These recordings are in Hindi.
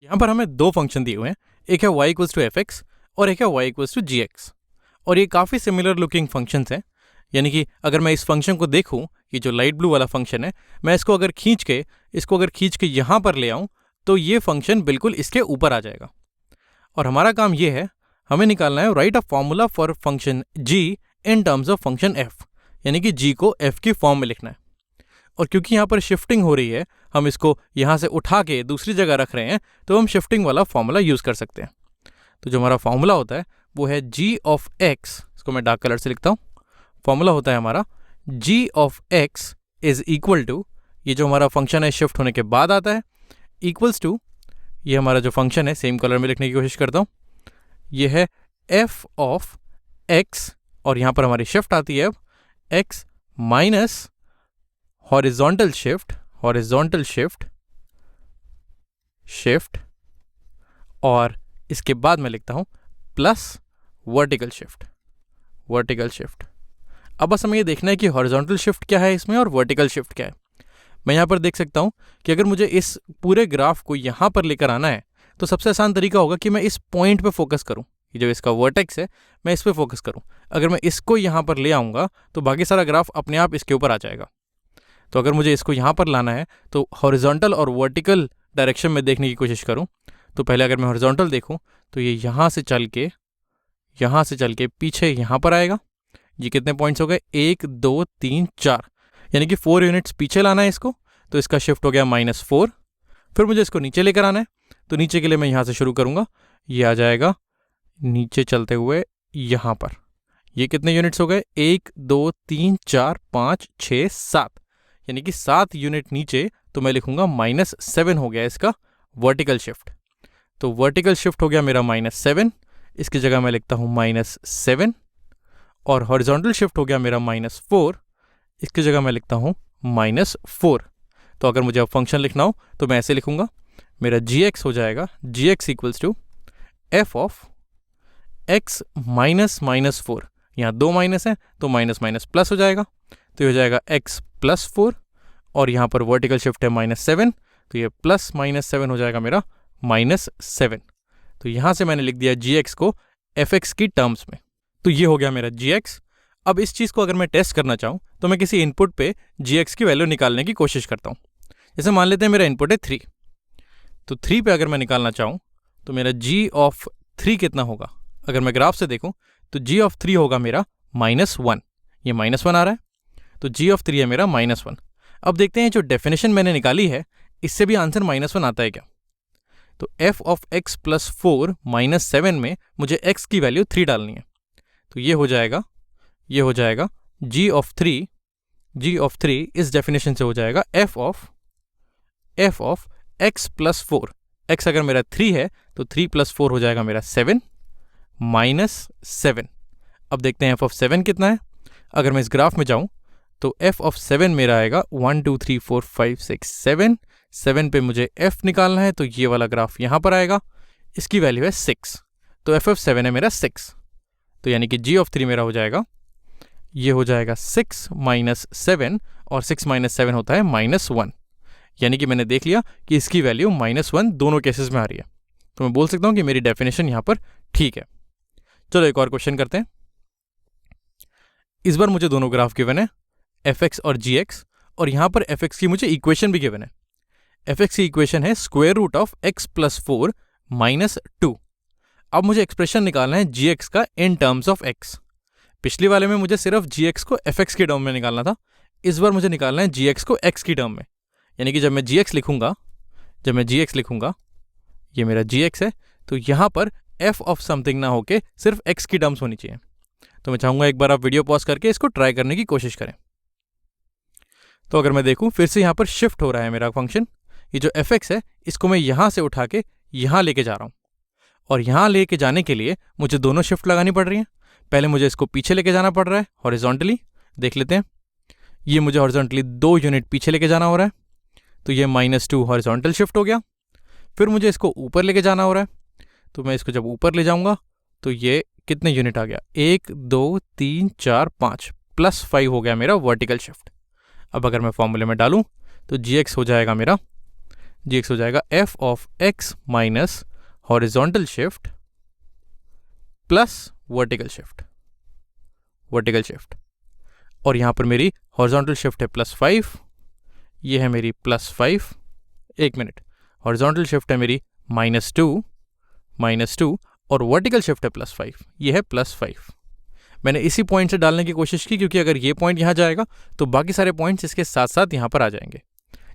यहाँ पर हमें दो फंक्शन दिए हुए हैं, एक है y equals to F X और एक है y equals to G X. और ये काफ़ी सिमिलर लुकिंग फंक्शंस हैं, यानी कि अगर मैं इस फंक्शन को देखूँ, ये जो लाइट ब्लू वाला फंक्शन है, मैं इसको अगर खींच के यहाँ पर ले आऊँ तो ये फंक्शन बिल्कुल इसके ऊपर आ जाएगा। और हमारा काम ये है, हमें निकालना है right a formula for function g in terms of function f, यानी कि g को f की फॉर्म में लिखना है। और क्योंकि यहाँ पर शिफ्टिंग हो रही है, हम इसको यहाँ से उठा के दूसरी जगह रख रहे हैं, तो हम शिफ्टिंग वाला फॉर्मूला यूज़ कर सकते हैं। तो जो हमारा फॉर्मूला होता है वो है g ऑफ x, इसको मैं डार्क कलर से लिखता हूँ। फॉर्मूला होता है हमारा g of x is equal to, ये जो हमारा फंक्शन है शिफ्ट होने के बाद आता है, इक्वल्स टू, ये हमारा जो फंक्शन है सेम कलर में लिखने की कोशिश करता हूँ, ये है f ऑफ x, और यहाँ पर हमारी शिफ्ट आती है अब x माइनस हॉरिजॉन्टल शिफ्ट, और इसके बाद मैं लिखता हूँ प्लस वर्टिकल शिफ्ट। अब बस हमें ये देखना है कि हॉरिजॉन्टल शिफ्ट क्या है इसमें और वर्टिकल शिफ्ट क्या है। मैं यहाँ पर देख सकता हूँ कि अगर मुझे इस पूरे ग्राफ को यहाँ पर लेकर आना है तो सबसे आसान तरीका होगा कि मैं इस पॉइंट पे फोकस करूँ, ये जो इसका वर्टेक्स है मैं इस पे फोकस करूँ। अगर मैं इसको यहाँ पर ले आऊँगा तो बाकी सारा ग्राफ अपने आप इसके ऊपर आ जाएगा। तो अगर मुझे इसको यहाँ पर लाना है तो हॉरिजॉन्टल और वर्टिकल डायरेक्शन में देखने की कोशिश करूँ। तो पहले अगर मैं हॉरिजॉन्टल देखूँ तो ये यहाँ से चल के पीछे यहाँ पर आएगा। ये कितने पॉइंट्स हो गए, 1 2 3 4, यानी कि 4 यूनिट्स पीछे लाना है इसको, तो इसका शिफ्ट हो गया -4। फिर मुझे इसको नीचे लेकर आना है, तो नीचे के लिए मैं यहाँ से शुरू करूँगा, ये आ जाएगा नीचे चलते हुए यहाँ पर। ये कितने यूनिट्स हो गए, 1 2 3 4 5 6 7, यानी कि 7 यूनिट नीचे, तो मैं लिखूँगा -7 हो गया इसका वर्टिकल शिफ्ट। तो वर्टिकल शिफ्ट हो गया मेरा -7, इसकी जगह मैं लिखता हूँ -7, और हॉरिजॉन्टल शिफ्ट हो गया मेरा -4, इसकी जगह मैं लिखता हूँ -4। तो अगर मुझे अब फंक्शन लिखना हो तो मैं ऐसे लिखूँगा, मेरा gx हो जाएगा gx equals to f of x minus -4, यहाँ 2 माइनस है तो माइनस माइनस प्लस हो जाएगा, तो ये हो जाएगा x प्लस 4, और यहाँ पर वर्टिकल शिफ्ट है -7, तो ये प्लस -7 हो जाएगा मेरा -7। तो यहाँ से मैंने लिख दिया gx को fx की टर्म्स में। तो ये हो गया मेरा gx। अब इस चीज़ को अगर मैं टेस्ट करना चाहूँ तो मैं किसी इनपुट पे gx की वैल्यू निकालने की कोशिश करता हूँ। जैसे मान लेते हैं मेरा इनपुट है 3, तो 3 पे अगर मैं निकालना चाहूँ तो मेरा g ऑफ 3 कितना होगा। अगर मैं ग्राफ से देखूँ तो g ऑफ 3 होगा मेरा -1, ये -1 आ रहा है, तो g ऑफ 3 है मेरा -1। अब देखते हैं जो डेफिनेशन मैंने निकाली है इससे भी आंसर -1 आता है क्या। तो f ऑफ x प्लस 4 -7 में मुझे x की वैल्यू 3 डालनी है, तो ये हो जाएगा g ऑफ 3 इस डेफिनेशन से हो जाएगा f of x plus 4। x अगर मेरा 3 है तो 3 प्लस 4 हो जाएगा मेरा 7 -7। अब देखते हैं f ऑफ 7 कितना है। अगर मैं इस ग्राफ में जाऊं तो f ऑफ 7 मेरा आएगा 1 2 3 4 5 6 7 पे मुझे f निकालना है, तो ये वाला ग्राफ यहाँ पर आएगा, इसकी वैल्यू है 6, तो f ऑफ 7 है मेरा 6। तो यानी कि g ऑफ 3 मेरा हो जाएगा, ये हो जाएगा 6 -7, और 6 -7 होता है -1, यानी कि मैंने देख लिया कि इसकी वैल्यू -1 दोनों केसेस में आ रही है। तो मैं बोल सकता हूँ कि मेरी डेफिनेशन यहाँ पर ठीक है। चलो एक और क्वेश्चन करते हैं। इस बार मुझे दोनों ग्राफ गिवन है, fx और gx, और यहाँ पर fx की मुझे इक्वेशन भी गिवन है। fx की इक्वेशन है square root of x plus 4 -2। अब मुझे एक्सप्रेशन निकालना है gx का इन टर्म्स ऑफ x। पिछली वाले में मुझे सिर्फ gx को fx के टर्म में निकालना था, इस बार मुझे निकालना है gx को x की टर्म में। यानी कि जब मैं gx लिखूंगा, ये मेरा gx है, तो यहाँ पर f ऑफ समथिंग ना होके सिर्फ x की टर्म्स होनी चाहिए। तो मैं चाहूँगा एक बार आप वीडियो पॉज करके इसको ट्राई करने की कोशिश करें। तो अगर मैं देखूँ फिर से यहाँ पर शिफ्ट हो रहा है मेरा फंक्शन, ये जो fx है इसको मैं यहाँ से उठा के यहाँ लेके जा रहा हूँ, और यहाँ लेके जाने के लिए मुझे दोनों शिफ्ट लगानी पड़ रही हैं। पहले मुझे इसको पीछे लेके जाना पड़ रहा है हॉरिजॉन्टली, देख लेते हैं, ये मुझे हॉरिजॉन्टली 2 यूनिट पीछे लेके जाना हो रहा है, तो ये -2 हॉरिजॉन्टल शिफ्ट हो गया। फिर मुझे इसको ऊपर लेके जाना हो रहा है, तो मैं इसको जब ऊपर ले जाऊंगा तो ये कितने यूनिट आ गया, 1 2 3 4 5 +5 हो गया मेरा वर्टिकल शिफ्ट। अब अगर मैं फॉर्मूले में डालूं तो gx हो जाएगा मेरा जी एक्स हो जाएगा F of x minus horizontal shift plus vertical shift, vertical shift. और यहाँ पर मेरी हॉरिजॉन्टल शिफ्ट है +5, ये है मेरी +5, एक मिनट, हॉरिजॉन्टल शिफ्ट है मेरी -2 और वर्टिकल शिफ्ट है +5, ये है +5। मैंने इसी पॉइंट से डालने की कोशिश की क्योंकि अगर ये पॉइंट यहाँ जाएगा तो बाकी सारे पॉइंट्स इसके साथ साथ यहाँ पर आ जाएंगे।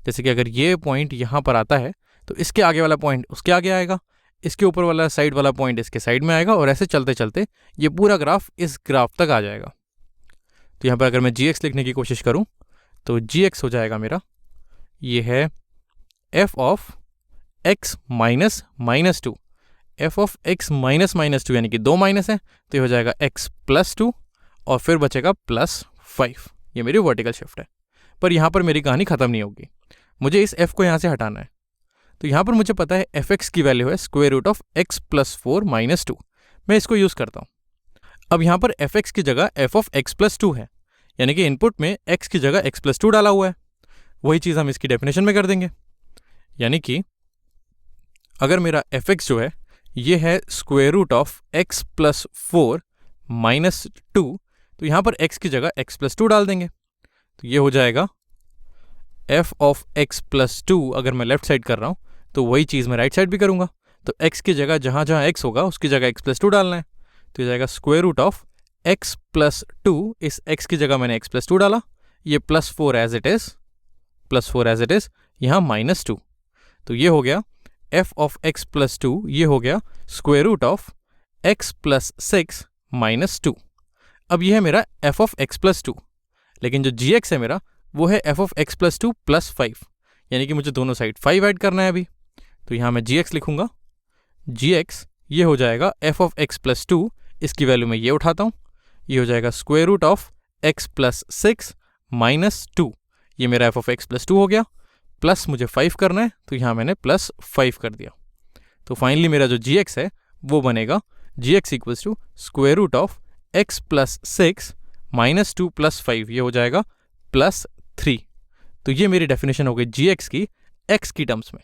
जैसे कि अगर ये पॉइंट यहाँ पर आता है तो इसके आगे वाला पॉइंट उसके आगे आएगा, इसके ऊपर वाला साइड वाला पॉइंट इसके साइड में आएगा और ऐसे चलते चलते ये पूरा ग्राफ इस ग्राफ तक आ जाएगा। तो यहाँ पर अगर मैं जी लिखने की कोशिश करूँ तो जी हो जाएगा मेरा, ये है F of x minus -2, F of x minus -2 यानी कि 2 माइनस है तो ये हो जाएगा x +2 और फिर बचेगा +5। ये मेरी वर्टिकल शिफ्ट है। पर यहाँ पर मेरी कहानी ख़त्म नहीं होगी, मुझे इस f को यहाँ से हटाना है। तो यहाँ पर मुझे पता है f(x) की वैल्यू है x + 4 - 2। मैं इसको यूज़ करता हूँ। अब यहाँ पर f(x) की जगह f ऑफ x + 2 है, यानी कि इनपुट में x की जगह x + 2 डाला हुआ है। वही चीज़ हम इसकी डेफिनेशन में कर देंगे, यानी कि अगर मेरा f(x) जो है ये है x + 4 - 2, तो यहाँ पर x की जगह x + 2 डाल देंगे। तो ये हो जाएगा f ऑफ x + 2। अगर मैं लेफ्ट साइड कर रहा हूँ तो वही चीज़ मैं राइट साइड भी करूँगा। तो x की जगह जहाँ जहाँ x होगा उसकी जगह x + 2 डालना है। तो ये जाएगा x + 2, इस x की जगह मैंने x + 2 डाला, ये +4 एज इट इज़, यहाँ -2। तो ये हो गया f ऑफ x + 2, ये हो गया x + 6 - 2। अब ये है मेरा f ऑफ x + 2, लेकिन जो gx है मेरा वो है f ऑफ x + 2 + 5, यानी कि मुझे दोनों साइड 5 ऐड करना है अभी। तो यहाँ मैं gx लिखूँगा, gx ये हो जाएगा f ऑफ x + 2, इसकी वैल्यू मैं ये उठाता हूँ, ये हो जाएगा x + 6 - 2। ये मेरा f ऑफ x + 2 हो गया, प्लस मुझे 5 करना है तो यहाँ मैंने +5 कर दिया। तो फाइनली मेरा जो gx है वो बनेगा gx = x + 6 - 2 + 5, ये हो जाएगा +3। तो ये मेरी डेफिनेशन हो गई gx की x की टर्म्स में।